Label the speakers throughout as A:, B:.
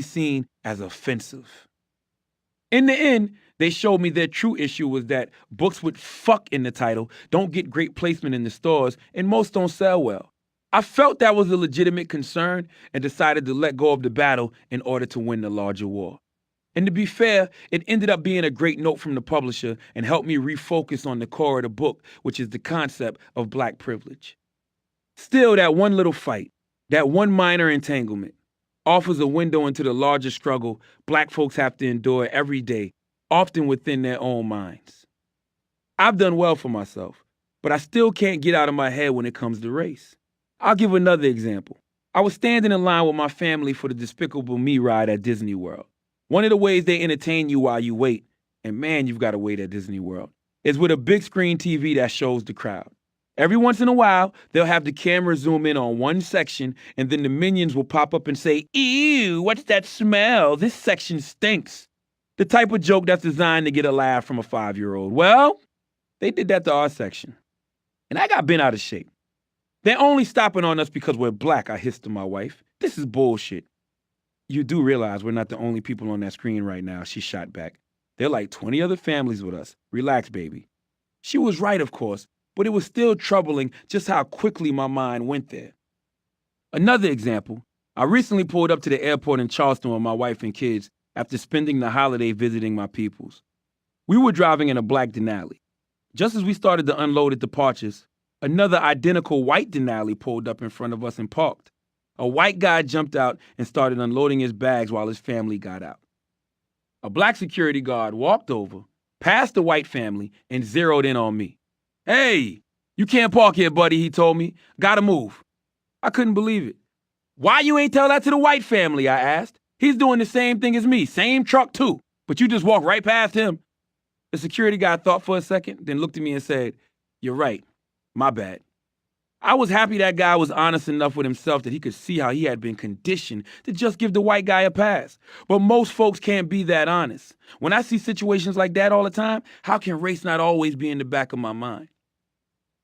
A: seen as offensive. In the end, they showed me their true issue was that books with fuck in the title don't get great placement in the stores and most don't sell well. I felt that was a legitimate concern and decided to let go of the battle in order to win the larger war. And to be fair, it ended up being a great note from the publisher and helped me refocus on the core of the book, which is the concept of black privilege. Still, that one little fight, that one minor entanglement, offers a window into the larger struggle black folks have to endure every day, often within their own minds. I've done well for myself, but I still can't get out of my head when it comes to race. I'll give another example. I was standing in line with my family for the Despicable Me ride at Disney World. One of the ways they entertain you while you wait, and man, you've got to wait at Disney World, is with a big screen TV that shows the crowd. Every once in a while, they'll have the camera zoom in on one section, and then the minions will pop up and say, "Ew, what's that smell? This section stinks." The type of joke that's designed to get a laugh from a 5-year-old. Well, they did that to our section. And I got bent out of shape. They're only stopping on us because we're black, I hissed to my wife. This is bullshit. You do realize we're not the only people on that screen right now, she shot back. There are like 20 other families with us. Relax, baby. She was right, of course, but it was still troubling just how quickly my mind went there. Another example, I recently pulled up to the airport in Charleston with my wife and kids after spending the holiday visiting my peoples. We were driving in a black Denali. Just as we started to unload at departures, another identical white Denali pulled up in front of us and parked. A white guy jumped out and started unloading his bags while his family got out. A black security guard walked over, passed the white family, and zeroed in on me. "Hey, you can't park here, buddy," he told me. "Gotta move." I couldn't believe it. "Why you ain't tell that to the white family?" I asked. "He's doing the same thing as me, same truck too, but you just walked right past him." The security guy thought for a second, then looked at me and said, "You're right, my bad." I was happy that guy was honest enough with himself that he could see how he had been conditioned to just give the white guy a pass. But most folks can't be that honest. When I see situations like that all the time, how can race not always be in the back of my mind?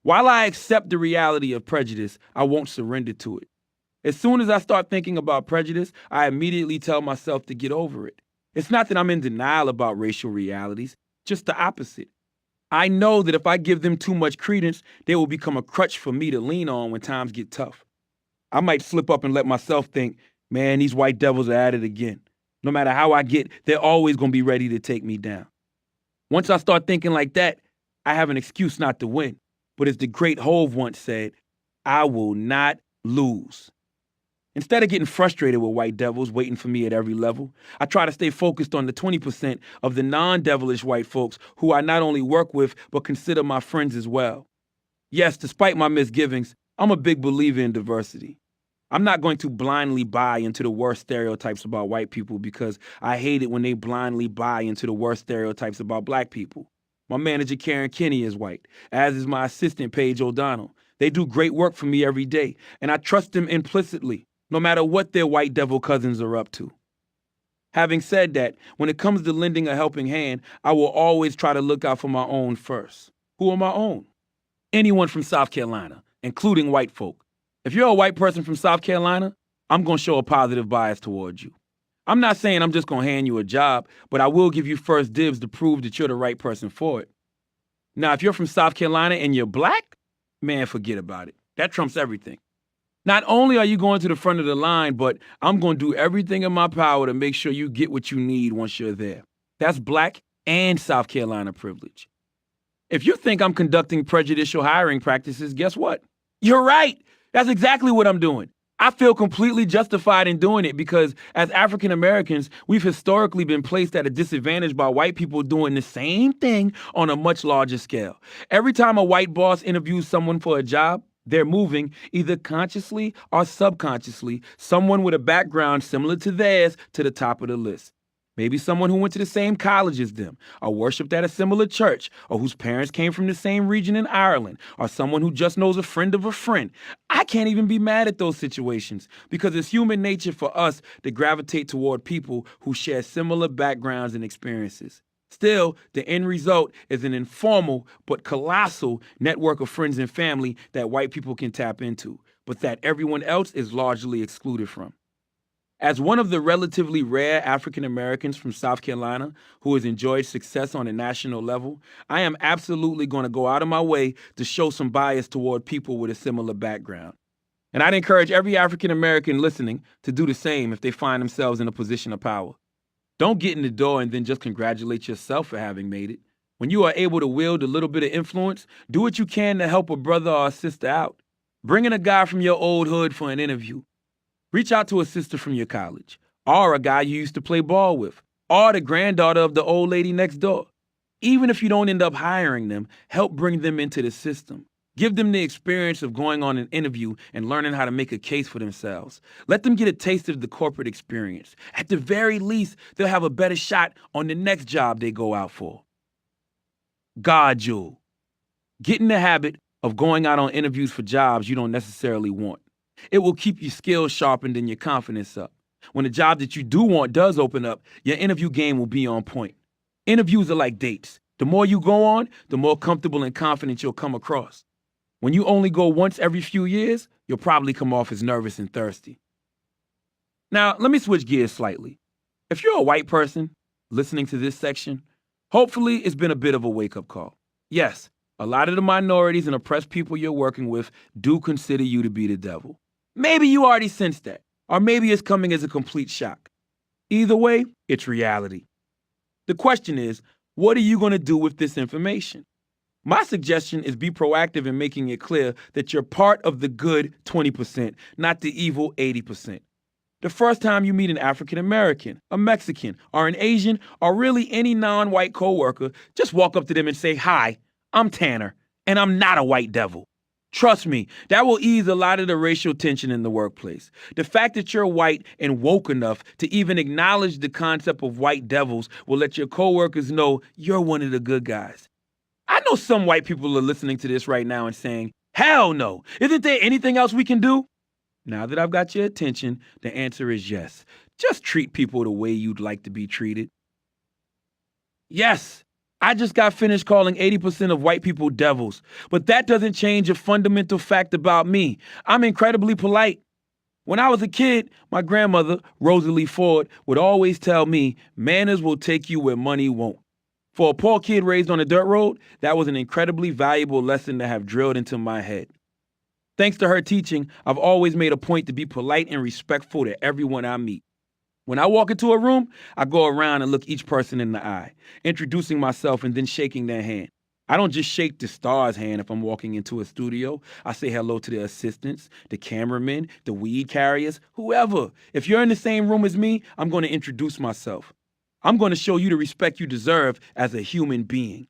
A: While I accept the reality of prejudice, I won't surrender to it. As soon as I start thinking about prejudice, I immediately tell myself to get over it. It's not that I'm in denial about racial realities, just the opposite. I know that if I give them too much credence, they will become a crutch for me to lean on when times get tough. I might slip up and let myself think, man, these white devils are at it again. No matter how I get, they're always going to be ready to take me down. Once I start thinking like that, I have an excuse not to win. But as the great Hove once said, I will not lose. Instead of getting frustrated with white devils waiting for me at every level, I try to stay focused on the 20% of the non-devilish white folks who I not only work with, but consider my friends as well. Yes, despite my misgivings, I'm a big believer in diversity. I'm not going to blindly buy into the worst stereotypes about white people because I hate it when they blindly buy into the worst stereotypes about black people. My manager, Karen Kinney, is white, as is my assistant, Paige O'Donnell. They do great work for me every day, and I trust them implicitly, no matter what their white devil cousins are up to. Having said that, when it comes to lending a helping hand, I will always try to look out for my own first. Who are my own? Anyone from South Carolina, including white folk. If you're a white person from South Carolina, I'm going to show a positive bias towards you. I'm not saying I'm just going to hand you a job, but I will give you first dibs to prove that you're the right person for it. Now, if you're from South Carolina and you're black, man, forget about it. That trumps everything. Not only are you going to the front of the line, but I'm going to do everything in my power to make sure you get what you need once you're there. That's black and South Carolina privilege. If you think I'm conducting prejudicial hiring practices, guess what? You're right. That's exactly what I'm doing. I feel completely justified in doing it because as African Americans, we've historically been placed at a disadvantage by white people doing the same thing on a much larger scale. Every time a white boss interviews someone for a job, they're moving, either consciously or subconsciously, someone with a background similar to theirs to the top of the list. Maybe someone who went to the same college as them, or worshiped at a similar church, or whose parents came from the same region in Ireland, or someone who just knows a friend of a friend. I can't even be mad at those situations, because it's human nature for us to gravitate toward people who share similar backgrounds and experiences. Still, the end result is an informal but colossal network of friends and family that white people can tap into, but that everyone else is largely excluded from. As one of the relatively rare African Americans from South Carolina who has enjoyed success on a national level, I am absolutely going to go out of my way to show some bias toward people with a similar background. And I'd encourage every African American listening to do the same if they find themselves in a position of power. Don't get in the door and then just congratulate yourself for having made it. When you are able to wield a little bit of influence, do what you can to help a brother or a sister out. Bring in a guy from your old hood for an interview. Reach out to a sister from your college, or a guy you used to play ball with, or the granddaughter of the old lady next door. Even if you don't end up hiring them, help bring them into the system. Give them the experience of going on an interview and learning how to make a case for themselves. Let them get a taste of the corporate experience. At the very least, they'll have a better shot on the next job they go out for. God jewel. Get in the habit of going out on interviews for jobs you don't necessarily want. It will keep your skills sharpened and your confidence up. When the job that you do want does open up, your interview game will be on point. Interviews are like dates. The more you go on, the more comfortable and confident you'll come across. When you only go once every few years, you'll probably come off as nervous and thirsty. Now, let me switch gears slightly. If you're a white person listening to this section, hopefully it's been a bit of a wake-up call. Yes, a lot of the minorities and oppressed people you're working with do consider you to be the devil. Maybe you already sensed that, or maybe it's coming as a complete shock. Either way, it's reality. The question is, what are you going to do with this information? My suggestion is be proactive in making it clear that you're part of the good 20%, not the evil 80%. The first time you meet an African American, a Mexican, or an Asian, or really any non-white coworker, just walk up to them and say, "Hi, I'm Tanner, and I'm not a white devil." Trust me, that will ease a lot of the racial tension in the workplace. The fact that you're white and woke enough to even acknowledge the concept of white devils will let your coworkers know you're one of the good guys. I know some white people are listening to this right now and saying, "Hell no, isn't there anything else we can do?" Now that I've got your attention, the answer is yes. Just treat people the way you'd like to be treated. Yes, I just got finished calling 80% of white people devils, but that doesn't change a fundamental fact about me. I'm incredibly polite. When I was a kid, my grandmother, Rosalie Ford, would always tell me, "Manners will take you where money won't." For a poor kid raised on a dirt road, that was an incredibly valuable lesson to have drilled into my head. Thanks to her teaching, I've always made a point to be polite and respectful to everyone I meet. When I walk into a room, I go around and look each person in the eye, introducing myself and then shaking their hand. I don't just shake the star's hand if I'm walking into a studio. I say hello to the assistants, the cameramen, the weed carriers, whoever. If you're in the same room as me, I'm going to introduce myself. I'm going to show you the respect you deserve as a human being.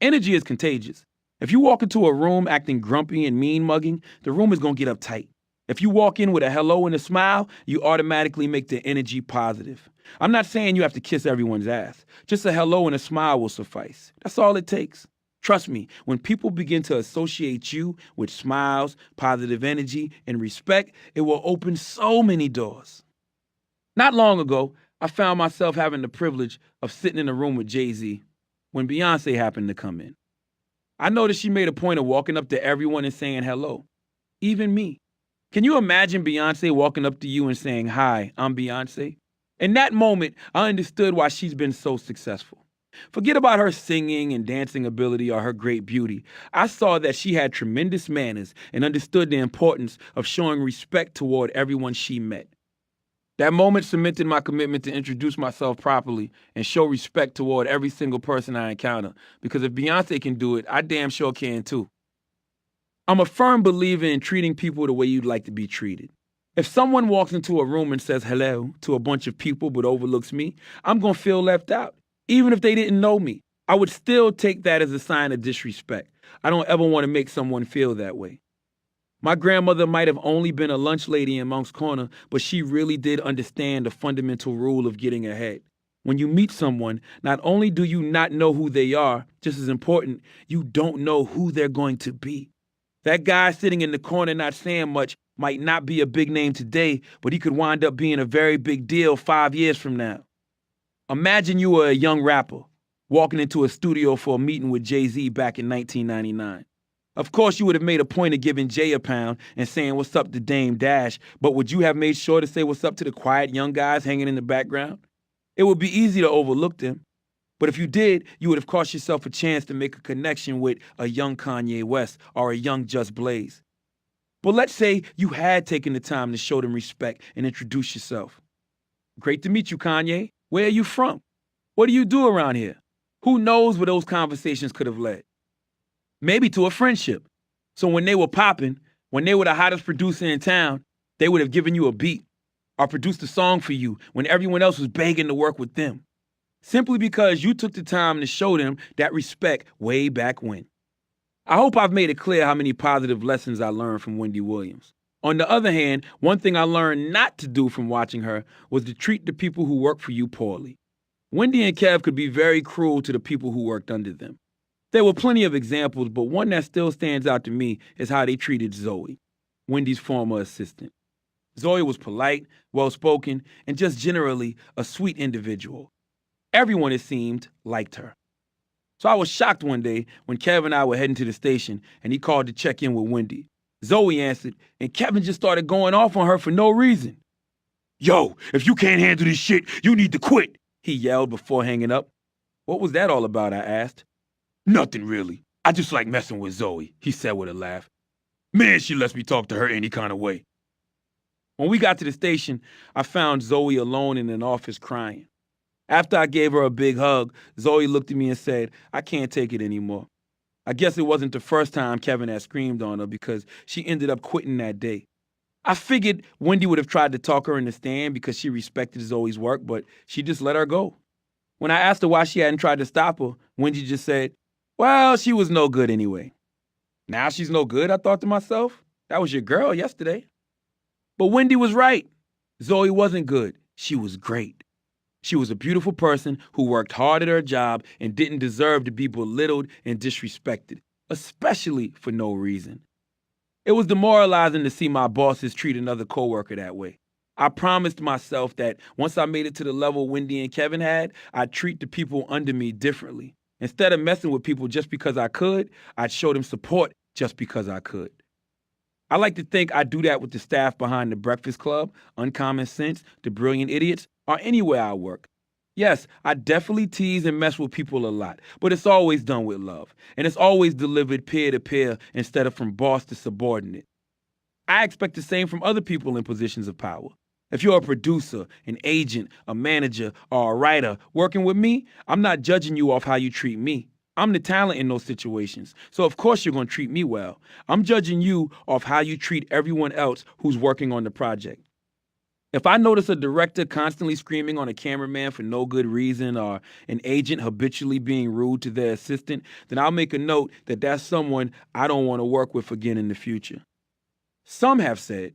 A: Energy is contagious. If you walk into a room acting grumpy and mean-mugging, the room is going to get uptight. If you walk in with a hello and a smile, you automatically make the energy positive. I'm not saying you have to kiss everyone's ass. Just a hello and a smile will suffice. That's all it takes. Trust me, when people begin to associate you with smiles, positive energy, and respect, it will open so many doors. Not long ago, I found myself having the privilege of sitting in a room with Jay-Z when Beyonce happened to come in. I noticed she made a point of walking up to everyone and saying hello, even me. Can you imagine Beyonce walking up to you and saying, "Hi, I'm Beyonce"? In that moment, I understood why she's been so successful. Forget about her singing and dancing ability or her great beauty. I saw that she had tremendous manners and understood the importance of showing respect toward everyone she met. That moment cemented my commitment to introduce myself properly and show respect toward every single person I encounter, because if Beyonce can do it, I damn sure can too. I'm a firm believer in treating people the way you'd like to be treated. If someone walks into a room and says hello to a bunch of people but overlooks me, I'm going to feel left out. Even if they didn't know me, I would still take that as a sign of disrespect. I don't ever want to make someone feel that way. My grandmother might have only been a lunch lady in Monk's Corner, but she really did understand the fundamental rule of getting ahead. When you meet someone, not only do you not know who they are, just as important, you don't know who they're going to be. That guy sitting in the corner not saying much might not be a big name today, but he could wind up being a very big deal 5 years from now. Imagine you were a young rapper walking into a studio for a meeting with Jay-Z back in 1999. Of course, you would have made a point of giving Jay a pound and saying what's up to Dame Dash, but would you have made sure to say what's up to the quiet young guys hanging in the background? It would be easy to overlook them. But if you did, you would have cost yourself a chance to make a connection with a young Kanye West or a young Just Blaze. But let's say you had taken the time to show them respect and introduce yourself. Great to meet you, Kanye. Where are you from? What do you do around here? Who knows where those conversations could have led? Maybe to a friendship. So when they were popping, when they were the hottest producer in town, they would have given you a beat or produced a song for you when everyone else was begging to work with them. Simply because you took the time to show them that respect way back when. I hope I've made it clear how many positive lessons I learned from Wendy Williams. On the other hand, one thing I learned not to do from watching her was to treat the people who work for you poorly. Wendy and Kev could be very cruel to the people who worked under them. There were plenty of examples, but one that still stands out to me is how they treated Zoe, Wendy's former assistant. Zoe was polite, well-spoken, and just generally a sweet individual. Everyone, it seemed, liked her. So I was shocked one day when Kevin and I were heading to the station and he called to check in with Wendy. Zoe answered, and Kevin just started going off on her for no reason. "Yo, if you can't handle this shit, you need to quit," he yelled before hanging up. "What was that all about?" I asked. "Nothing really. I just like messing with Zoe," he said with a laugh. "Man, she lets me talk to her any kind of way." When we got to the station, I found Zoe alone in an office crying. After I gave her a big hug, Zoe looked at me and said, "I can't take it anymore." I guess it wasn't the first time Kevin had screamed on her because she ended up quitting that day. I figured Wendy would have tried to talk her in the stand because she respected Zoe's work, but she just let her go. When I asked her why she hadn't tried to stop her, Wendy just said, "Well, she was no good anyway." Now she's no good, I thought to myself. That was your girl yesterday. But Wendy was right. Zoe wasn't good. She was great. She was a beautiful person who worked hard at her job and didn't deserve to be belittled and disrespected, especially for no reason. It was demoralizing to see my bosses treat another coworker that way. I promised myself that once I made it to the level Wendy and Kevin had, I'd treat the people under me differently. Instead of messing with people just because I could, I'd show them support just because I could. I like to think I do that with the staff behind the Breakfast Club, Uncommon Sense, The Brilliant Idiots, or anywhere I work. Yes, I definitely tease and mess with people a lot, but it's always done with love, and it's always delivered peer to peer instead of from boss to subordinate. I expect the same from other people in positions of power. If you're a producer, an agent, a manager, or a writer working with me, I'm not judging you off how you treat me. I'm the talent in those situations, so of course you're going to treat me well. I'm judging you off how you treat everyone else who's working on the project. If I notice a director constantly screaming on a cameraman for no good reason or an agent habitually being rude to their assistant, then I'll make a note that that's someone I don't want to work with again in the future. Some have said,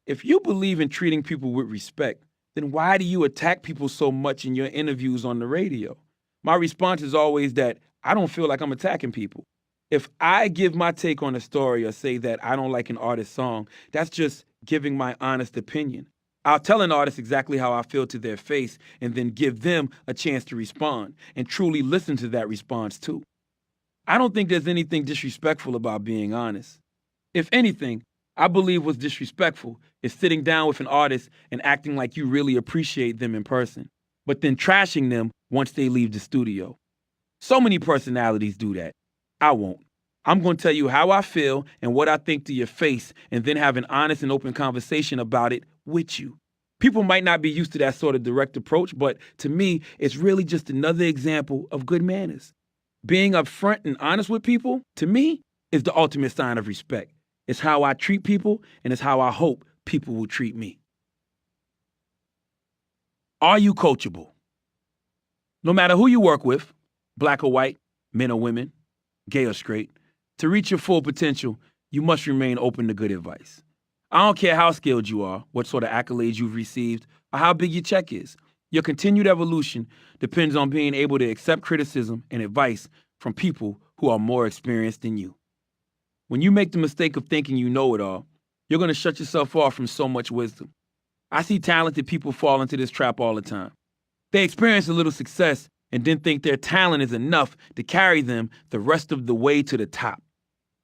A: if you believe in treating people with respect, then why do you attack people so much in your interviews on the radio? My response is always that I don't feel like I'm attacking people. If I give my take on a story or say that I don't like an artist's song, that's just giving my honest opinion. I'll tell an artist exactly how I feel to their face and then give them a chance to respond and truly listen to that response too. I don't think there's anything disrespectful about being honest. If anything, I believe what's disrespectful is sitting down with an artist and acting like you really appreciate them in person, but then trashing them once they leave the studio. So many personalities do that. I won't. I'm going to tell you how I feel and what I think to your face and then have an honest and open conversation about it with you. People might not be used to that sort of direct approach, but to me, it's really just another example of good manners. Being upfront and honest with people, to me, is the ultimate sign of respect. It's how I treat people, and it's how I hope people will treat me. Are you coachable? No matter who you work with, black or white, men or women, gay or straight, to reach your full potential, you must remain open to good advice. I don't care how skilled you are, what sort of accolades you've received, or how big your check is. Your continued evolution depends on being able to accept criticism and advice from people who are more experienced than you. When you make the mistake of thinking you know it all, you're going to shut yourself off from so much wisdom. I see talented people fall into this trap all the time. They experience a little success and then think their talent is enough to carry them the rest of the way to the top.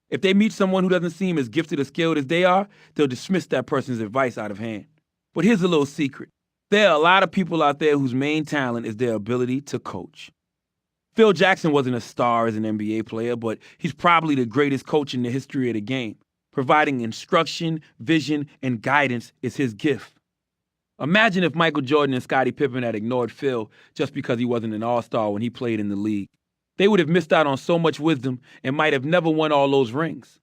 A: If they meet someone who doesn't seem as gifted or skilled as they are, they'll dismiss that person's advice out of hand. But here's a little secret. There are a lot of people out there whose main talent is their ability to coach. Phil Jackson wasn't a star as an NBA player, but he's probably the greatest coach in the history of the game. Providing instruction, vision, and guidance is his gift. Imagine if Michael Jordan and Scottie Pippen had ignored Phil just because he wasn't an all-star when he played in the league. They would have missed out on so much wisdom and might have never won all those rings.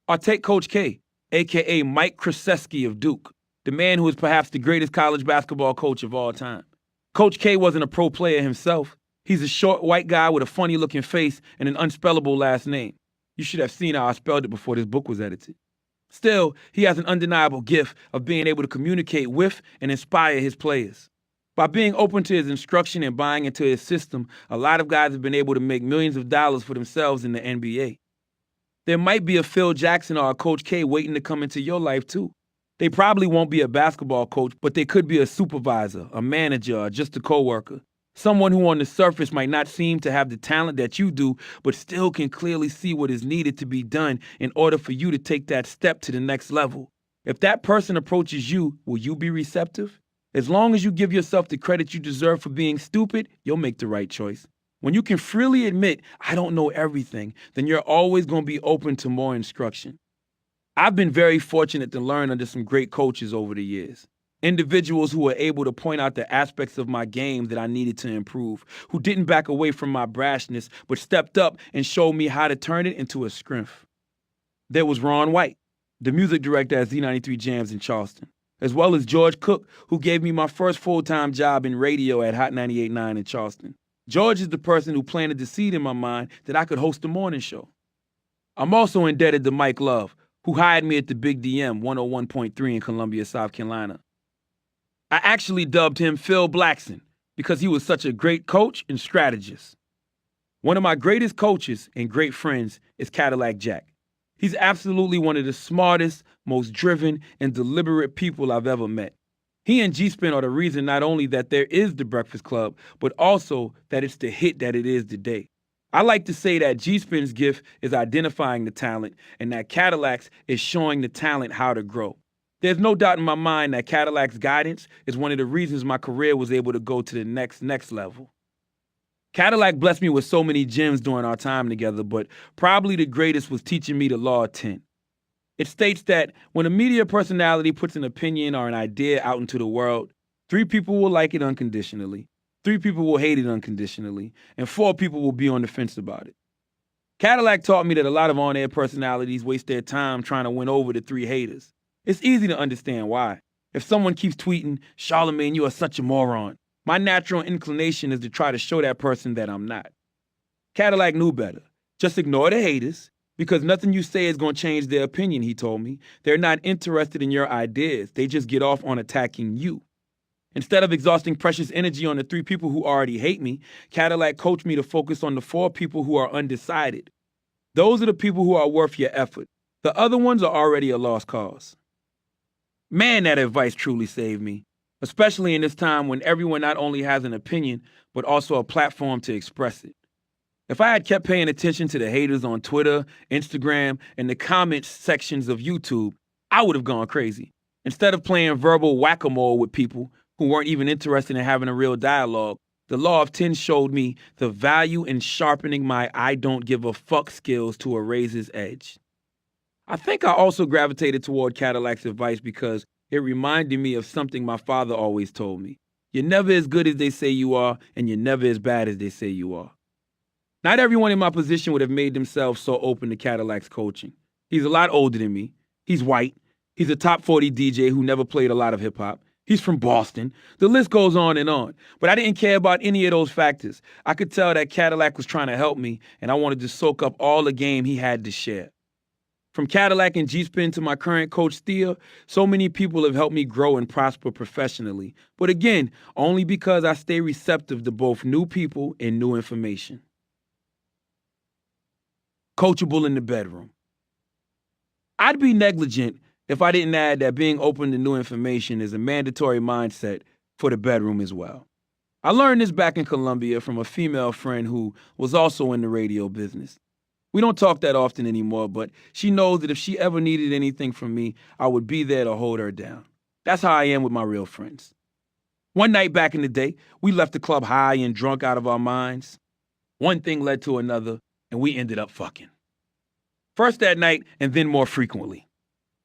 A: Or take Coach K, a.k.a. Mike Krzyzewski of Duke, the man who is perhaps the greatest college basketball coach of all time. Coach K wasn't a pro player himself. He's a short white guy with a funny-looking face and an unspellable last name. You should have seen how I spelled it before this book was edited. Still, he has an undeniable gift of being able to communicate with and inspire his players. By being open to his instruction and buying into his system, a lot of guys have been able to make millions of dollars for themselves in the NBA. There might be a Phil Jackson or a Coach K waiting to come into your life too. They probably won't be a basketball coach, but they could be a supervisor, a manager, or just a coworker. Someone who on the surface might not seem to have the talent that you do, but still can clearly see what is needed to be done in order for you to take that step to the next level. If that person approaches you, will you be receptive? As long as you give yourself the credit you deserve for being stupid, you'll make the right choice. When you can freely admit, I don't know everything, then you're always going to be open to more instruction. I've been very fortunate to learn under some great coaches over the years. Individuals who were able to point out the aspects of my game that I needed to improve, who didn't back away from my brashness, but stepped up and showed me how to turn it into a strength. There was Ron White, the music director at Z93 Jams in Charleston, as well as George Cook, who gave me my first full-time job in radio at Hot 98.9 in Charleston. George is the person who planted the seed in my mind that I could host a morning show. I'm also indebted to Mike Love, who hired me at the Big DM 101.3 in Columbia, South Carolina. I actually dubbed him Phil Blackson because he was such a great coach and strategist. One of my greatest coaches and great friends is Cadillac Jack. He's absolutely one of the smartest, most driven, and deliberate people I've ever met. He and G-Spin are the reason not only that there is the Breakfast Club, but also that it's the hit that it is today. I like to say that G-Spin's gift is identifying the talent and that Cadillac's is showing the talent how to grow. There's no doubt in my mind that Cadillac's guidance is one of the reasons my career was able to go to the next level. Cadillac blessed me with so many gems during our time together, but probably the greatest was teaching me the Law of 10. It states that when a media personality puts an opinion or an idea out into the world, 3 people will like it unconditionally, 3 people will hate it unconditionally, and 4 people will be on the fence about it. Cadillac taught me that a lot of on-air personalities waste their time trying to win over the 3 haters. It's easy to understand why. If someone keeps tweeting, "Charlamagne, you are such a moron," my natural inclination is to try to show that person that I'm not. Cadillac knew better. Just ignore the haters, because nothing you say is going to change their opinion, he told me. They're not interested in your ideas. They just get off on attacking you. Instead of exhausting precious energy on the 3 people who already hate me, Cadillac coached me to focus on the 4 people who are undecided. Those are the people who are worth your effort. The other ones are already a lost cause. Man, that advice truly saved me, especially in this time when everyone not only has an opinion, but also a platform to express it. If I had kept paying attention to the haters on Twitter, Instagram, and the comments sections of YouTube, I would have gone crazy. Instead of playing verbal whack-a-mole with people who weren't even interested in having a real dialogue, the Law of 10 showed me the value in sharpening my I don't give a fuck skills to a razor's edge. I think I also gravitated toward Cadillac's advice because it reminded me of something my father always told me. You're never as good as they say you are, and you're never as bad as they say you are. Not everyone in my position would have made themselves so open to Cadillac's coaching. He's a lot older than me. He's white. He's a top 40 DJ who never played a lot of hip-hop. He's from Boston. The list goes on and on. But I didn't care about any of those factors. I could tell that Cadillac was trying to help me, and I wanted to soak up all the game he had to share. From Cadillac and G-Spin to my current coach, Thea, so many people have helped me grow and prosper professionally. But again, only because I stay receptive to both new people and new information. Coachable in the bedroom. I'd be negligent if I didn't add that being open to new information is a mandatory mindset for the bedroom as well. I learned this back in Columbia from a female friend who was also in the radio business. We don't talk that often anymore, but she knows that if she ever needed anything from me, I would be there to hold her down. That's how I am with my real friends. One night back in the day, we left the club high and drunk out of our minds. One thing led to another, and we ended up fucking. First that night, and then more frequently.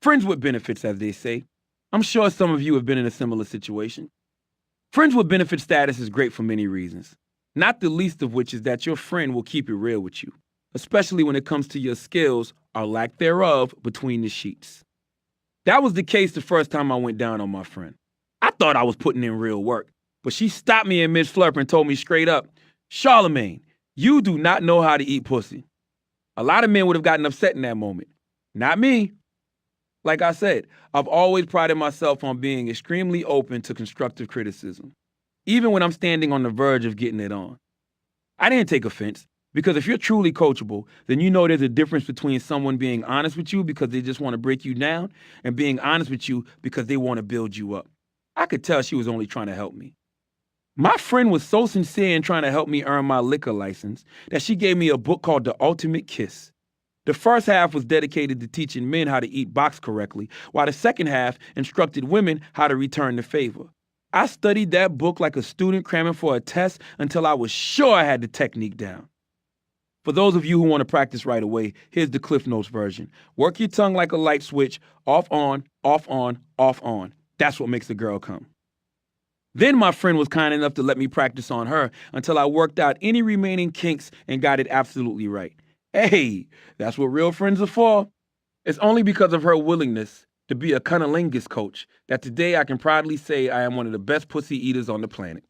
A: Friends with benefits, as they say. I'm sure some of you have been in a similar situation. Friends with benefit status is great for many reasons, not the least of which is that your friend will keep it real with you, especially when it comes to your skills or lack thereof between the sheets. That was the case the first time I went down on my friend. I thought I was putting in real work, but she stopped me in mid-flirp and told me straight up, "Charlemagne, you do not know how to eat pussy." A lot of men would have gotten upset in that moment. Not me. Like I said, I've always prided myself on being extremely open to constructive criticism, even when I'm standing on the verge of getting it on. I didn't take offense, because if you're truly coachable, then you know there's a difference between someone being honest with you because they just want to break you down and being honest with you because they want to build you up. I could tell she was only trying to help me. My friend was so sincere in trying to help me earn my liquor license that she gave me a book called The Ultimate Kiss. The first half was dedicated to teaching men how to eat box correctly, while the second half instructed women how to return the favor. I studied that book like a student cramming for a test until I was sure I had the technique down. For those of you who want to practice right away, here's the Cliff Notes version. Work your tongue like a light switch, off on, off on, off on. That's what makes a girl come. Then my friend was kind enough to let me practice on her until I worked out any remaining kinks and got it absolutely right. Hey, that's what real friends are for. It's only because of her willingness to be a cunnilingus coach that today I can proudly say I am one of the best pussy eaters on the planet.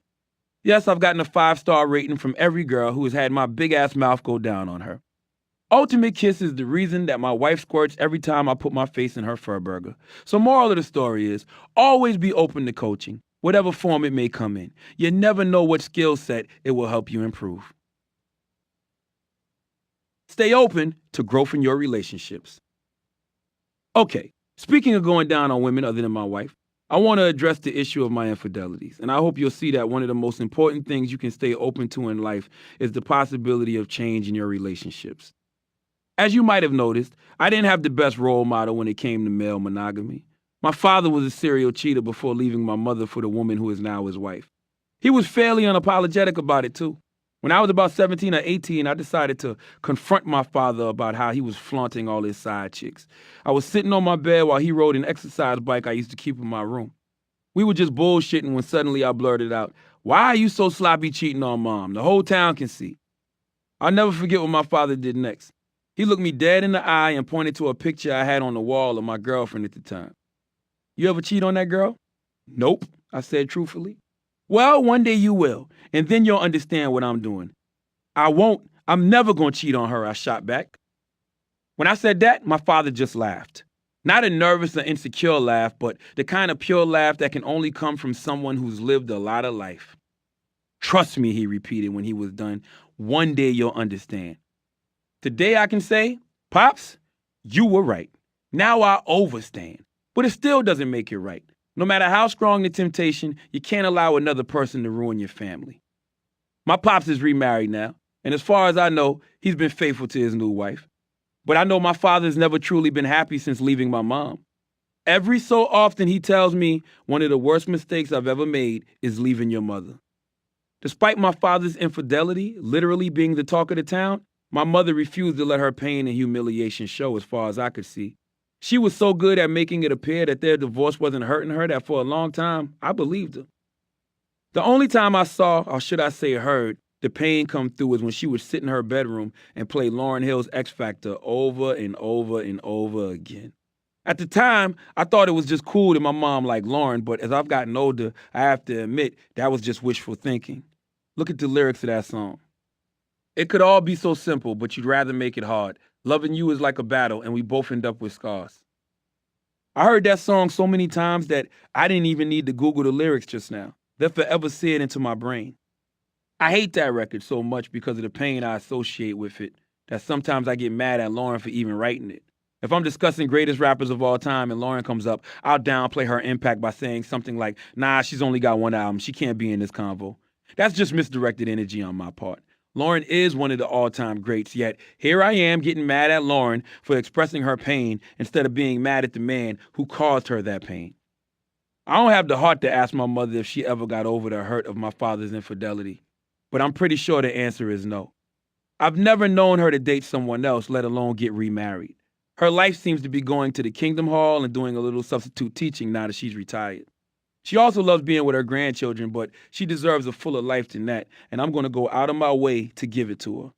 A: Yes, I've gotten a 5-star rating from every girl who has had my big-ass mouth go down on her. Ultimate Kiss is the reason that my wife squirts every time I put my face in her fur burger. So moral of the story is, always be open to coaching, whatever form it may come in. You never know what skill set it will help you improve. Stay open to growth in your relationships. Okay, speaking of going down on women other than my wife, I want to address the issue of my infidelities, and I hope you'll see that one of the most important things you can stay open to in life is the possibility of change in your relationships. As you might have noticed, I didn't have the best role model when it came to male monogamy. My father was a serial cheater before leaving my mother for the woman who is now his wife. He was fairly unapologetic about it too. When I was about 17 or 18, I decided to confront my father about how he was flaunting all his side chicks. I was sitting on my bed while he rode an exercise bike I used to keep in my room. We were just bullshitting when suddenly I blurted out, "Why are you so sloppy cheating on Mom? The whole town can see." I'll never forget what my father did next. He looked me dead in the eye and pointed to a picture I had on the wall of my girlfriend at the time. "You ever cheat on that girl?" "Nope," I said truthfully. "Well, one day you will, and then you'll understand what I'm doing." "I won't. I'm never going to cheat on her," I shot back. When I said that, my father just laughed. Not a nervous or insecure laugh, but the kind of pure laugh that can only come from someone who's lived a lot of life. "Trust me," he repeated when he was done. "One day you'll understand." Today I can say, "Pops, you were right. Now I overstand." But it still doesn't make it right. No matter how strong the temptation, you can't allow another person to ruin your family. My pops is remarried now, and as far as I know, he's been faithful to his new wife. But I know my father's never truly been happy since leaving my mom. Every so often he tells me one of the worst mistakes I've ever made is leaving your mother. Despite my father's infidelity, literally being the talk of the town, my mother refused to let her pain and humiliation show as far as I could see. She was so good at making it appear that their divorce wasn't hurting her that for a long time, I believed her. The only time I saw, or should I say heard, the pain come through was when she would sit in her bedroom and play Lauryn Hill's X Factor over and over and over again. At the time, I thought it was just cool that my mom liked Lauryn, but as I've gotten older, I have to admit that was just wishful thinking. Look at the lyrics of that song. "It could all be so simple, but you'd rather make it hard. Loving you is like a battle, and we both end up with scars." I heard that song so many times that I didn't even need to Google the lyrics just now. They're forever seared into my brain. I hate that record so much because of the pain I associate with it that sometimes I get mad at Lauryn for even writing it. If I'm discussing greatest rappers of all time and Lauryn comes up, I'll downplay her impact by saying something like, "Nah, she's only got one album. She can't be in this convo." That's just misdirected energy on my part. Lauren is one of the all-time greats, yet here I am getting mad at Lauren for expressing her pain instead of being mad at the man who caused her that pain. I don't have the heart to ask my mother if she ever got over the hurt of my father's infidelity, but I'm pretty sure the answer is no. I've never known her to date someone else, let alone get remarried. Her life seems to be going to the Kingdom Hall and doing a little substitute teaching now that she's retired. She also loves being with her grandchildren, but she deserves a fuller life than that, and I'm going to go out of my way to give it to her.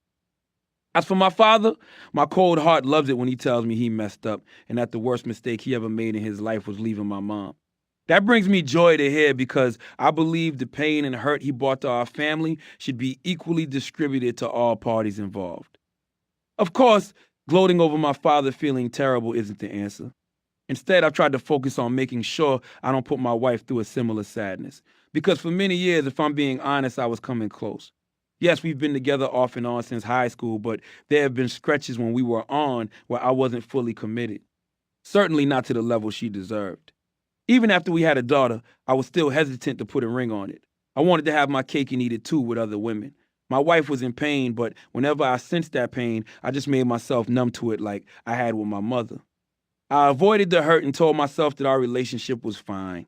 A: As for my father, my cold heart loves it when he tells me he messed up and that the worst mistake he ever made in his life was leaving my mom. That brings me joy to hear because I believe the pain and hurt he brought to our family should be equally distributed to all parties involved. Of course, gloating over my father feeling terrible isn't the answer. Instead, I've tried to focus on making sure I don't put my wife through a similar sadness. Because for many years, if I'm being honest, I was coming close. Yes, we've been together off and on since high school, but there have been stretches when we were on where I wasn't fully committed. Certainly not to the level she deserved. Even after we had a daughter, I was still hesitant to put a ring on it. I wanted to have my cake and eat it too with other women. My wife was in pain, but whenever I sensed that pain, I just made myself numb to it like I had with my mother. I avoided the hurt and told myself that our relationship was fine.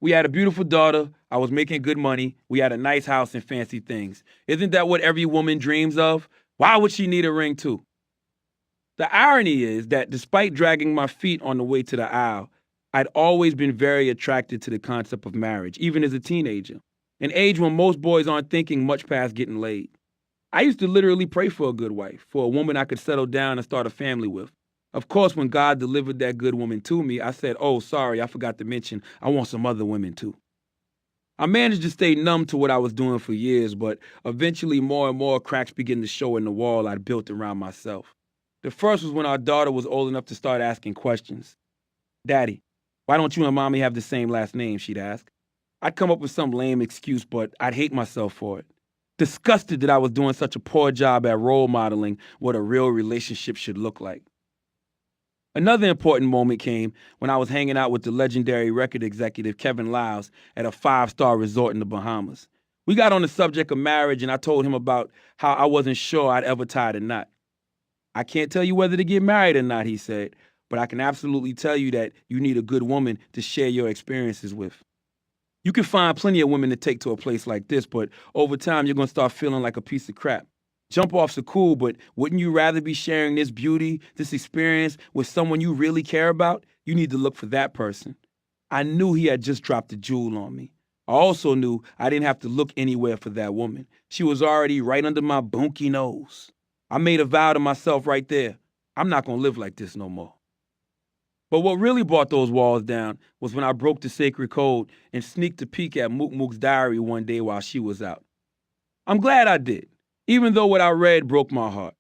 A: We had a beautiful daughter. I was making good money. We had a nice house and fancy things. Isn't that what every woman dreams of? Why would she need a ring too? The irony is that despite dragging my feet on the way to the aisle, I'd always been very attracted to the concept of marriage, even as a teenager, an age when most boys aren't thinking much past getting laid. I used to literally pray for a good wife, for a woman I could settle down and start a family with. Of course, when God delivered that good woman to me, I said, oh, sorry, I forgot to mention, I want some other women too. I managed to stay numb to what I was doing for years, but eventually more and more cracks began to show in the wall I'd built around myself. The first was when our daughter was old enough to start asking questions. Daddy, why don't you and Mommy have the same last name, she'd ask. I'd come up with some lame excuse, but I'd hate myself for it. Disgusted that I was doing such a poor job at role modeling what a real relationship should look like. Another important moment came when I was hanging out with the legendary record executive Kevin Liles at a 5-star resort in the Bahamas. We got on the subject of marriage and I told him about how I wasn't sure I'd ever tie the knot. I can't tell you whether to get married or not, he said, but I can absolutely tell you that you need a good woman to share your experiences with. You can find plenty of women to take to a place like this, but over time you're going to start feeling like a piece of crap. Jump offs are cool, but wouldn't you rather be sharing this beauty, this experience with someone you really care about? You need to look for that person. I knew he had just dropped a jewel on me. I also knew I didn't have to look anywhere for that woman. She was already right under my bonky nose. I made a vow to myself right there. I'm not going to live like this no more. But what really brought those walls down was when I broke the sacred code and sneaked a peek at Mook Mook's diary one day while she was out. I'm glad I did, even though what I read broke my heart.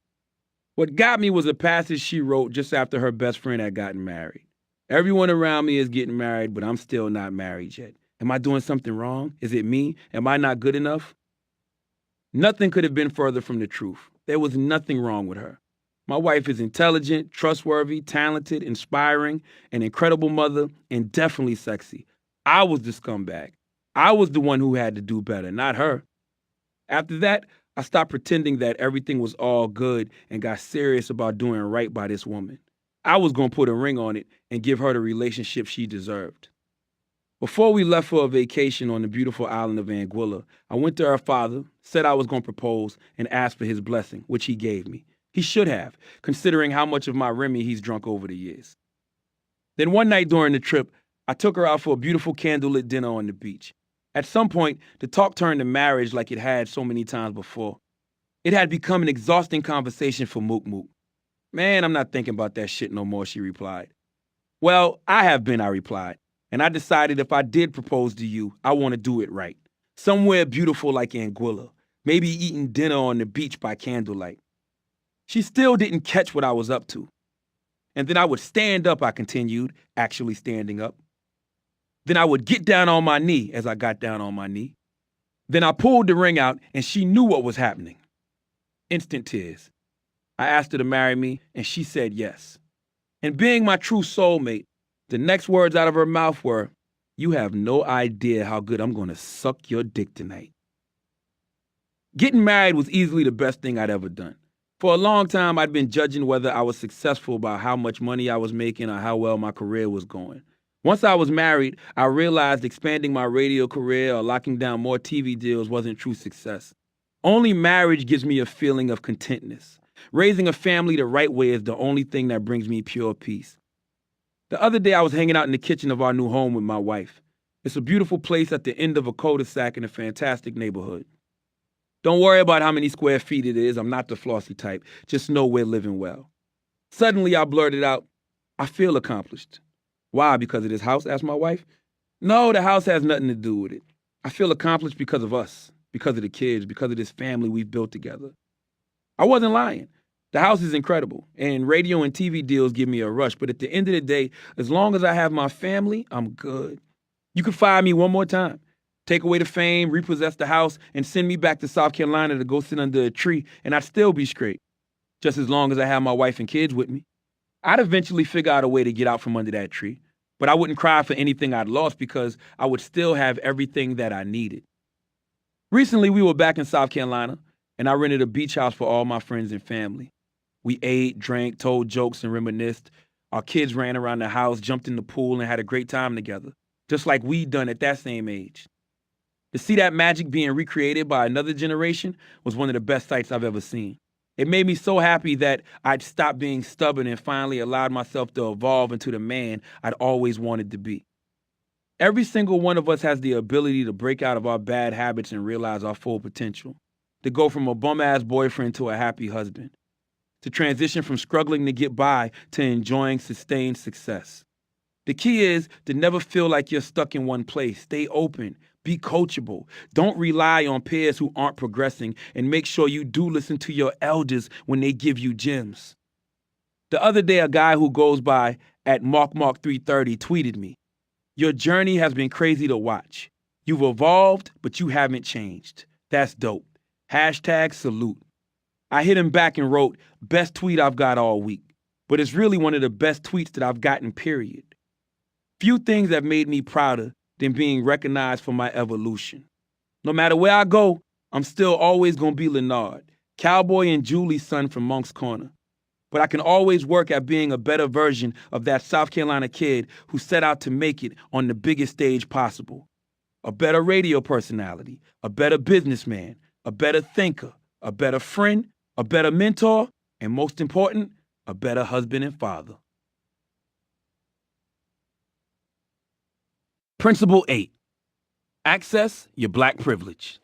A: What got me was a passage she wrote just after her best friend had gotten married. Everyone around me is getting married, but I'm still not married yet. Am I doing something wrong? Is it me? Am I not good enough? Nothing could have been further from the truth. There was nothing wrong with her. My wife is intelligent, trustworthy, talented, inspiring, an incredible mother, and definitely sexy. I was the scumbag. I was the one who had to do better, not her. After that, I stopped pretending that everything was all good and got serious about doing right by this woman. I was going to put a ring on it and give her the relationship she deserved. Before we left for a vacation on the beautiful island of Anguilla, I went to her father, said I was going to propose, and asked for his blessing, which he gave me. He should have, considering how much of my Remy he's drunk over the years. Then one night during the trip, I took her out for a beautiful candlelit dinner on the beach. At some point, the talk turned to marriage like it had so many times before. It had become an exhausting conversation for Mook Mook. Man, I'm not thinking about that shit no more, she replied. Well, I have been, I replied. And I decided if I did propose to you, I want to do it right. Somewhere beautiful like Anguilla. Maybe eating dinner on the beach by candlelight. She still didn't catch what I was up to. And then I would stand up, I continued, actually standing up. Then I would get down on my knee as I got down on my knee. Then I pulled the ring out and she knew what was happening. Instant tears. I asked her to marry me and she said yes. And being my true soulmate, the next words out of her mouth were, "You have no idea how good I'm going to suck your dick tonight." Getting married was easily the best thing I'd ever done. For a long time, I'd been judging whether I was successful by how much money I was making or how well my career was going. Once I was married, I realized expanding my radio career or locking down more TV deals wasn't true success. Only marriage gives me a feeling of contentness. Raising a family the right way is the only thing that brings me pure peace. The other day, I was hanging out in the kitchen of our new home with my wife. It's a beautiful place at the end of a cul-de-sac in a fantastic neighborhood. Don't worry about how many square feet it is. I'm not the flossy type. Just know we're living well. Suddenly, I blurted out, I feel accomplished. Why? Because of this house? Asked my wife. No, the house has nothing to do with it. I feel accomplished because of us, because of the kids, because of this family we've built together. I wasn't lying. The house is incredible, and radio and TV deals give me a rush. But at the end of the day, as long as I have my family, I'm good. You could fire me one more time. Take away the fame, repossess the house, and send me back to South Carolina to go sit under a tree, and I'd still be straight, just as long as I have my wife and kids with me. I'd eventually figure out a way to get out from under that tree, but I wouldn't cry for anything I'd lost because I would still have everything that I needed. Recently, we were back in South Carolina, and I rented a beach house for all my friends and family. We ate, drank, told jokes, and reminisced. Our kids ran around the house, jumped in the pool, and had a great time together, just like we'd done at that same age. To see that magic being recreated by another generation was one of the best sights I've ever seen. It made me so happy that I'd stopped being stubborn and finally allowed myself to evolve into the man I'd always wanted to be. Every single one of us has the ability to break out of our bad habits and realize our full potential, to go from a bum-ass boyfriend to a happy husband, to transition from struggling to get by to enjoying sustained success. The key is to never feel like you're stuck in one place. Stay open. Be coachable. Don't rely on peers who aren't progressing, and make sure you do listen to your elders when they give you gems. The other day, a guy who goes by at Mark330 tweeted me, "Your journey has been crazy to watch. You've evolved, but you haven't changed. That's dope. #salute." I hit him back and wrote, "Best tweet I've got all week." But it's really one of the best tweets that I've gotten, period. Few things have made me prouder than being recognized for my evolution. No matter where I go, I'm still always going to be Leonard, Cowboy and Julie's son from Monk's Corner. But I can always work at being a better version of that South Carolina kid who set out to make it on the biggest stage possible. A better radio personality, a better businessman, a better thinker, a better friend, a better mentor, and most important, a better husband and father. Principle 8. Access your black privilege.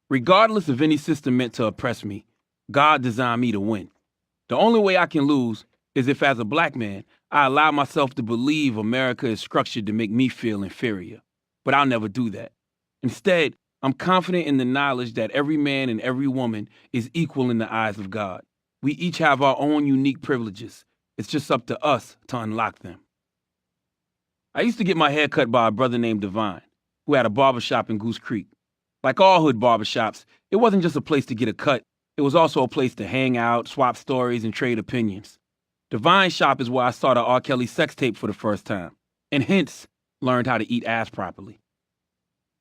A: Regardless of any system meant to oppress me, God designed me to win. The only way I can lose is if, as a black man, I allow myself to believe America is structured to make me feel inferior. But I'll never do that. Instead, I'm confident in the knowledge that every man and every woman is equal in the eyes of God. We each have our own unique privileges. It's just up to us to unlock them. I used to get my hair cut by a brother named Divine, who had a barbershop in Goose Creek. Like all hood barbershops, it wasn't just a place to get a cut. It was also a place to hang out, swap stories, and trade opinions. Divine's shop is where I saw the R. Kelly sex tape for the first time, and hence learned how to eat ass properly.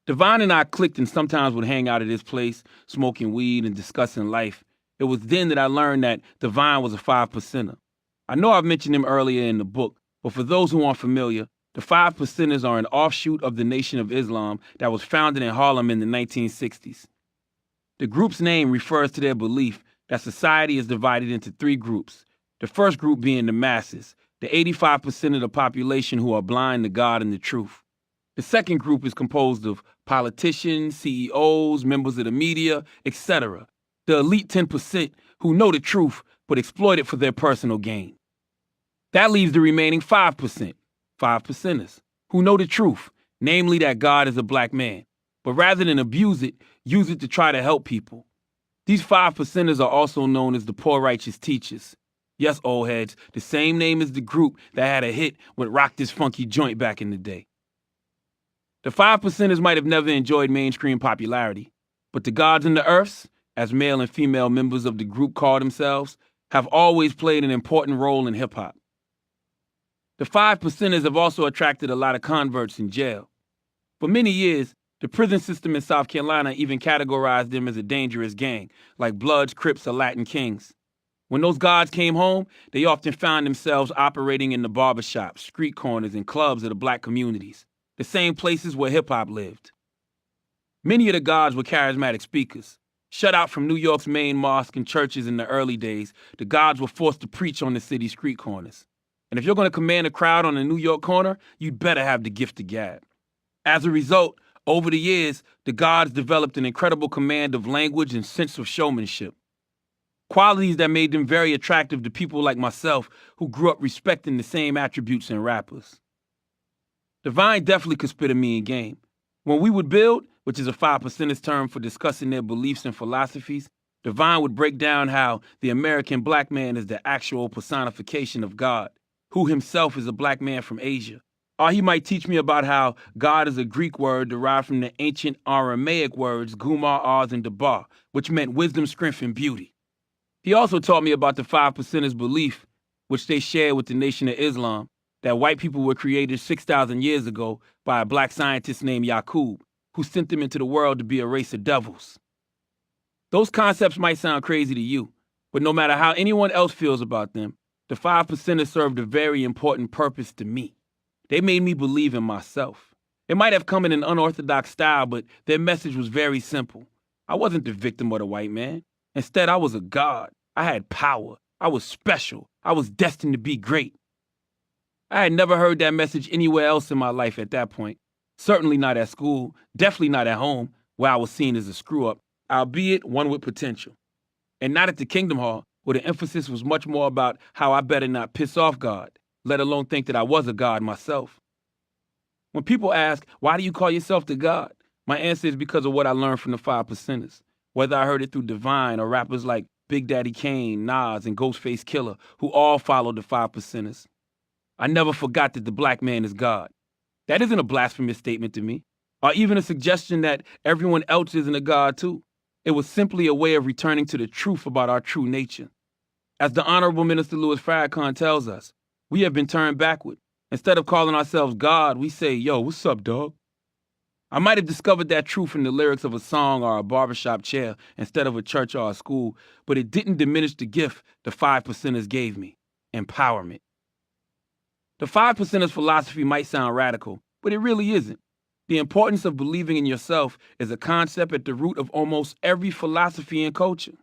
A: Divine and I clicked and sometimes would hang out at his place, smoking weed and discussing life. It was then that I learned that Divine was a 5%er. I know I've mentioned him earlier in the book, but for those who aren't familiar, the 5%ers are an offshoot of the Nation of Islam that was founded in Harlem in the 1960s. The group's name refers to their belief that society is divided into three groups. The first group being the masses, the 85% of the population who are blind to God and the truth. The second group is composed of politicians, CEOs, members of the media, etc. The elite 10% who know the truth but exploit it for their personal gain. That leaves the remaining 5%. 5%ers, who know the truth, namely that God is a black man, but rather than abuse it, use it to try to help people. These 5%ers are also known as the poor righteous teachers. Yes, old heads, the same name as the group that had a hit with Rock This Funky Joint back in the day. The 5%ers might have never enjoyed mainstream popularity, but the gods and the earths, as male and female members of the group call themselves, have always played an important role in hip-hop. The 5%ers have also attracted a lot of converts in jail. For many years, The prison system in South Carolina even categorized them as a dangerous gang, like Bloods, Crips, or Latin Kings. When those guards came home, they often found themselves operating in the barbershops, street corners, and clubs of the black communities, the same places where hip-hop lived. Many of the guards were charismatic speakers. Shut out from New York's main mosque and churches in the early days, the guards were forced to preach on the city's street corners. And if you're going to command a crowd on a New York corner, you'd better have the gift of gab. As a result, over the years, the guards developed an incredible command of language and sense of showmanship. Qualities that made them very attractive to people like myself who grew up respecting the same attributes in rappers. Divine definitely could spit a mean game. When we would build, which is a 5%ers term for discussing their beliefs and philosophies, Divine would break down how the American black man is the actual personification of God, who himself is a black man from Asia. Or he might teach me about how God is a Greek word derived from the ancient Aramaic words Gumar, Oz, and Dabar, which meant wisdom, strength, and beauty. He also taught me about the 5%ers' belief, which they shared with the Nation of Islam, that white people were created 6,000 years ago by a black scientist named Yaqub, who sent them into the world to be a race of devils. Those concepts might sound crazy to you, but no matter how anyone else feels about them, the 5%ers served a very important purpose to me. They made me believe in myself. It might have come in an unorthodox style, but their message was very simple. I wasn't the victim of the white man. Instead, I was a god. I had power. I was special. I was destined to be great. I had never heard that message anywhere else in my life at that point. Certainly not at school, definitely not at home, where I was seen as a screw-up, albeit one with potential. And not at the Kingdom Hall, where the emphasis was much more about how I better not piss off God, let alone think that I was a god myself. When people ask, why do you call yourself the God? My answer is because of what I learned from the 5%ers. Whether I heard it through Divine or rappers like Big Daddy Kane, Nas, and Ghostface Killah, who all followed the 5%ers. I never forgot that the black man is God. That isn't a blasphemous statement to me, or even a suggestion that everyone else isn't a god too. It was simply a way of returning to the truth about our true nature. As the Honorable Minister Louis Farrakhan tells us, we have been turned backward. Instead of calling ourselves God, we say, yo, what's up, dog? I might have discovered that truth in the lyrics of a song or a barbershop chair instead of a church or a school, but it didn't diminish the gift the 5%ers gave me, empowerment. The 5%ers' philosophy might sound radical, but it really isn't. The importance of believing in yourself is a concept at the root of almost every philosophy and culture.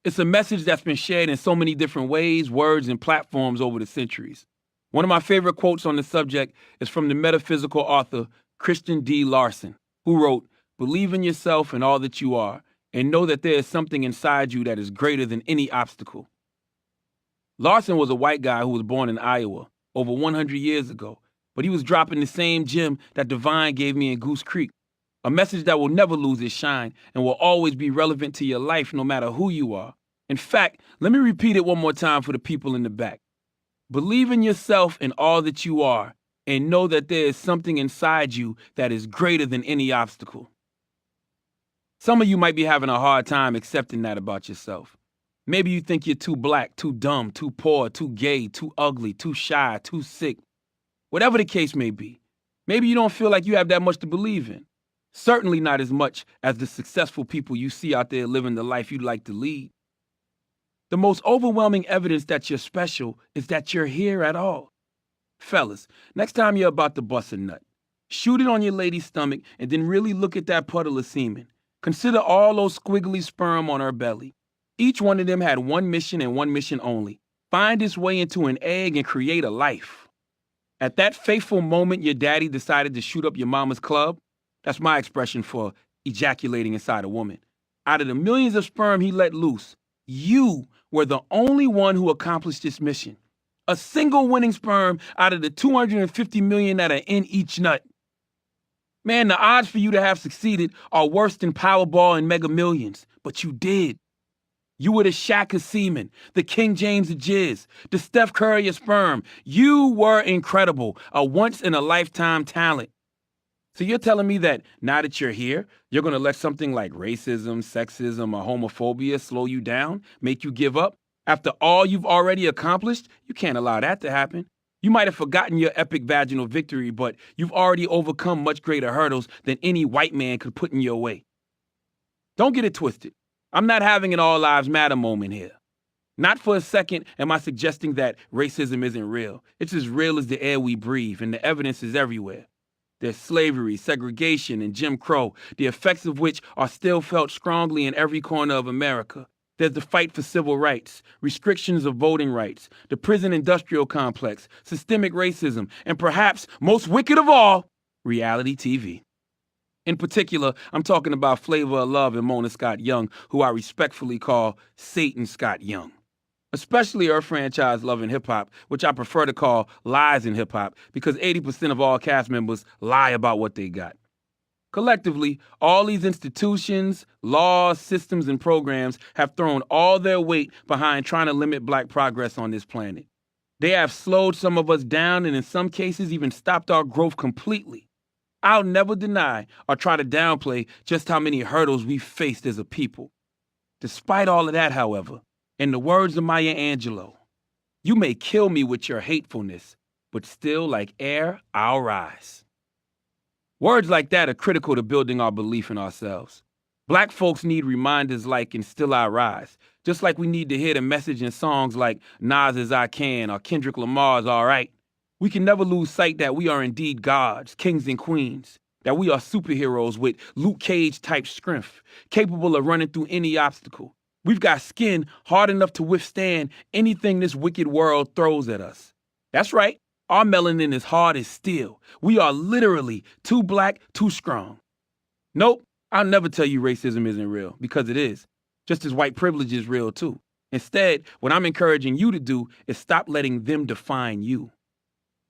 A: It's a message that's been shared in so many different ways, words, and platforms over the centuries. One of my favorite quotes on the subject is from the metaphysical author Christian D. Larson, who wrote, "Believe in yourself and all that you are, and know that there is something inside you that is greater than any obstacle." Larson was a white guy who was born in Iowa over 100 years ago, but he was dropping the same gem that Divine gave me in Goose Creek, a message that will never lose its shine and will always be relevant to your life no matter who you are. In fact, let me repeat it one more time for the people in the back. Believe in yourself and all that you are, and know that there is something inside you that is greater than any obstacle. Some of you might be having a hard time accepting that about yourself. Maybe you think you're too black, too dumb, too poor, too gay, too ugly, too shy, too sick. Whatever the case may be, maybe you don't feel like you have that much to believe in. Certainly not as much as the successful people you see out there living the life you'd like to lead. The most overwhelming evidence that you're special is that you're here at all. Fellas, next time you're about to bust a nut, shoot it on your lady's stomach and then really look at that puddle of semen. Consider all those squiggly sperm on her belly. Each one of them had one mission and one mission only: find its way into an egg and create a life. At that fateful moment your daddy decided to shoot up your mama's club, that's my expression for ejaculating inside a woman. Out of the millions of sperm he let loose, you were the only one who accomplished this mission. A single winning sperm out of the 250 million that are in each nut. Man, the odds for you to have succeeded are worse than Powerball and Mega Millions, but you did. You were the Shaq of semen, the King James of jizz, the Steph Curry of sperm. You were incredible, a once-in-a-lifetime talent. So you're telling me that now that you're here, you're going to let something like racism, sexism, or homophobia slow you down, make you give up? After all you've already accomplished, you can't allow that to happen. You might have forgotten your epic vaginal victory, but you've already overcome much greater hurdles than any white man could put in your way. Don't get it twisted. I'm not having an all lives matter moment here. Not for a second am I suggesting that racism isn't real. It's as real as the air we breathe, and the evidence is everywhere. There's slavery, segregation, and Jim Crow, the effects of which are still felt strongly in every corner of America. There's the fight for civil rights, restrictions of voting rights, the prison industrial complex, systemic racism, and perhaps most wicked of all, reality TV. In particular, I'm talking about Flavor of Love and Mona Scott Young, who I respectfully call Satan Scott Young. Especially her franchise Love and Hip Hop, which I prefer to call Lies in Hip Hop, because 80% of all cast members lie about what they got. Collectively, all these institutions, laws, systems, and programs have thrown all their weight behind trying to limit black progress on this planet. They have slowed some of us down and in some cases even stopped our growth completely. I'll never deny or try to downplay just how many hurdles we've faced as a people. Despite all of that, however, in the words of Maya Angelou, you may kill me with your hatefulness, but still like air, I'll rise. Words like that are critical to building our belief in ourselves. Black folks need reminders like "and still I rise," just like we need to hear the message in songs like Nas's "I Can" or Kendrick Lamar's "All Right." We can never lose sight that we are indeed gods, kings and queens, that we are superheroes with Luke Cage-type strength, capable of running through any obstacle. We've got skin hard enough to withstand anything this wicked world throws at us. That's right, our melanin is hard as steel. We are literally too black, too strong. Nope, I'll never tell you racism isn't real, because it is, just as white privilege is real too. Instead, what I'm encouraging you to do is stop letting them define you.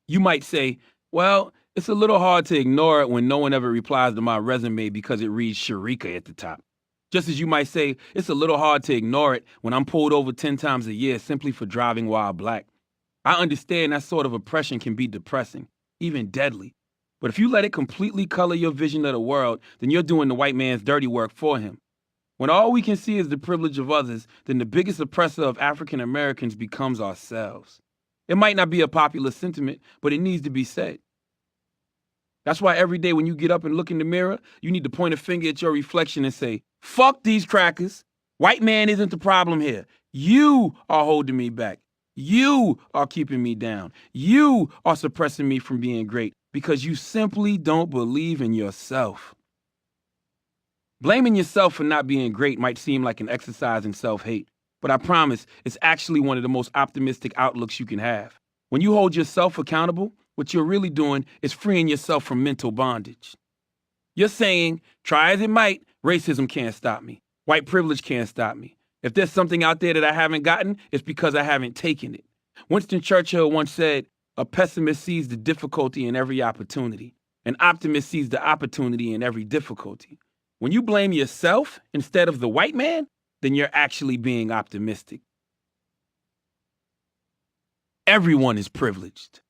A: You might say, well, it's a little hard to ignore it when no one ever replies to my resume because it reads Sharika at the top. Just as you might say, it's a little hard to ignore it when I'm pulled over 10 times a year simply for driving while black. I understand that sort of oppression can be depressing, even deadly. But if you let it completely color your vision of the world, then you're doing the white man's dirty work for him. When all we can see is the privilege of others, then the biggest oppressor of African Americans becomes ourselves. It might not be a popular sentiment, but it needs to be said. That's why every day when you get up and look in the mirror, you need to point a finger at your reflection and say, fuck these crackers. White man isn't the problem here. You are holding me back. You are keeping me down. You are suppressing me from being great because you simply don't believe in yourself. Blaming yourself for not being great might seem like an exercise in self-hate, but I promise it's actually one of the most optimistic outlooks you can have. When you hold yourself accountable, what you're really doing is freeing yourself from mental bondage. You're saying, try as it might, racism can't stop me. White privilege can't stop me. If there's something out there that I haven't gotten, it's because I haven't taken it. Winston Churchill once said, a pessimist sees the difficulty in every opportunity. An optimist sees the opportunity in every difficulty. When you blame yourself instead of the white man, then you're actually being optimistic. Everyone is privileged.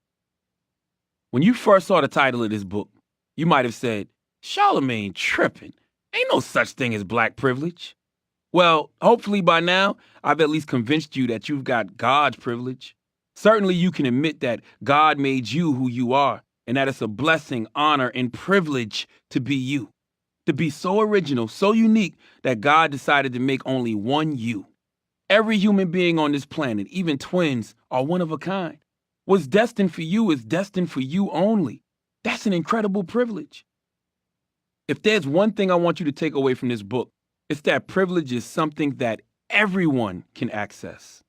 A: When you first saw the title of this book, you might have said, Charlemagne tripping. Ain't no such thing as black privilege. Well, hopefully by now, I've at least convinced you that you've got God's privilege. Certainly you can admit that God made you who you are, and that it's a blessing, honor, and privilege to be you. To be so original, so unique, that God decided to make only one you. Every human being on this planet, even twins, are one of a kind. What's destined for you is destined for you only. That's an incredible privilege. If there's one thing I want you to take away from this book, it's that privilege is something that everyone can access.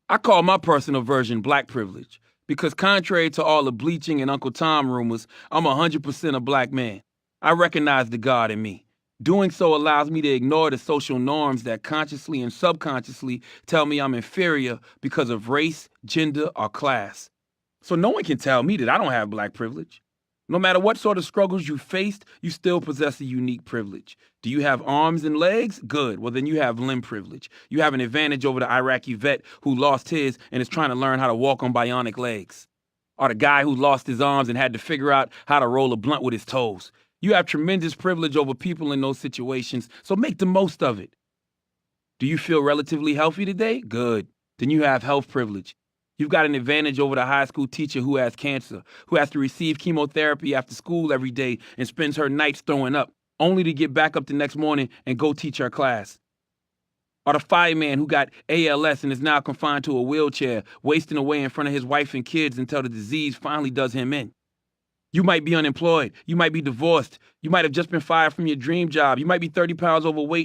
A: I call my personal version black privilege because contrary to all the bleaching and Uncle Tom rumors, I'm 100% a black man. I recognize the God in me. Doing so allows me to ignore the social norms that consciously and subconsciously tell me I'm inferior because of race, gender, or class. So no one can tell me that I don't have black privilege. No matter what sort of struggles you faced, you still possess a unique privilege. Do you have arms and legs? Good. Well, then you have limb privilege. You have an advantage over the Iraqi vet who lost his and is trying to learn how to walk on bionic legs. Or the guy who lost his arms and had to figure out how to roll a blunt with his toes. You have tremendous privilege over people in those situations, so make the most of it. Do you feel relatively healthy today? Good. Then you have health privilege. You've got an advantage over the high school teacher who has cancer, who has to receive chemotherapy after school every day and spends her nights throwing up, only to get back up the next morning and go teach her class. Or the fireman who got ALS and is now confined to a wheelchair, wasting away in front of his wife and kids until the disease finally does him in. You might be unemployed. You might be divorced. You might have just been fired from your dream job. You might be 30 pounds overweight